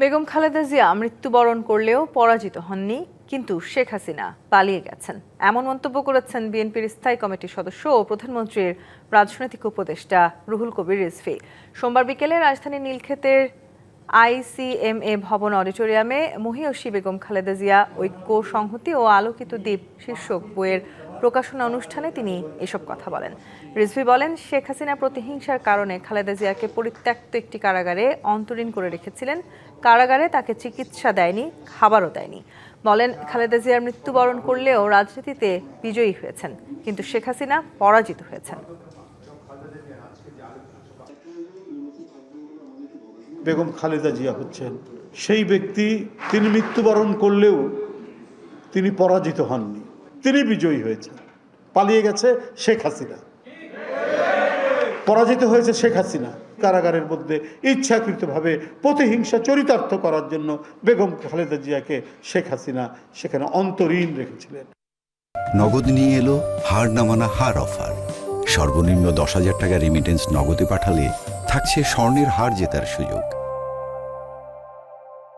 বেগম খালেদা জিয়া মৃত্যুবরণ করলেও পরাজিত হননি, কিন্তু শেখ হাসিনা পালিয়ে গেছেন, এমন মন্তব্য করেছেন বিএনপির স্থায়ী কমিটির সদস্য ও প্রধানমন্ত্রীর রাজনৈতিক উপদেষ্টা রুহুল কবির রিজভী। সোমবার বিকেলে রাজধানীর নীলক্ষেতের আইসিএমএ ভবন অডিটোরিয়ামে মহিয়সী বেগম খালেদা জিয়া ঐক্য, সংহতি ও আলোকিত দ্বীপ শীর্ষক বইয়ের প্রকাশনা অনুষ্ঠানে তিনি এসব কথা বলেন। রিজভী বলেন, শেখ হাসিনা প্রতিহিংসার কারণে খালেদা জিয়াকে পরিত্যক্ত একটি কারাগারে অন্তরীণ করে রেখেছিলেন। কারাগারে তাকে চিকিৎসা দেয়নি, খাবারও দেয়নি। বলেন, খালেদা জিয়ার মৃত্যুবরণ করলেও রাজনীতিতে বিজয়ী হয়েছেন, কিন্তু শেখ হাসিনা পরাজিত হয়েছেন। বেগম খালেদা জিয়া হচ্ছেন সেই ব্যক্তি, তিনি মৃত্যুবরণ করলেও তিনি পরাজিত হননি, তিনি বিজয়ী হয়েছেন। পালিয়ে গেছে শেখ হাসিনা, পরাজিত হয়েছে শেখ হাসিনা। কারাগারের মধ্যে ইচ্ছাকৃতভাবে প্রতিহিংসা চরিতার্থ করার জন্য বেগম খালেদা জিয়াকে শেখ হাসিনা সেখানে অন্তরীণ রেখেছিলেন। নগদ নিয়ে এলো হার না মানা হার অফার। সর্বনিম্ন 10,000 টাকা রেমিটেন্স নগদে পাঠালে থাকছে স্বর্ণের হার জেতার সুযোগ।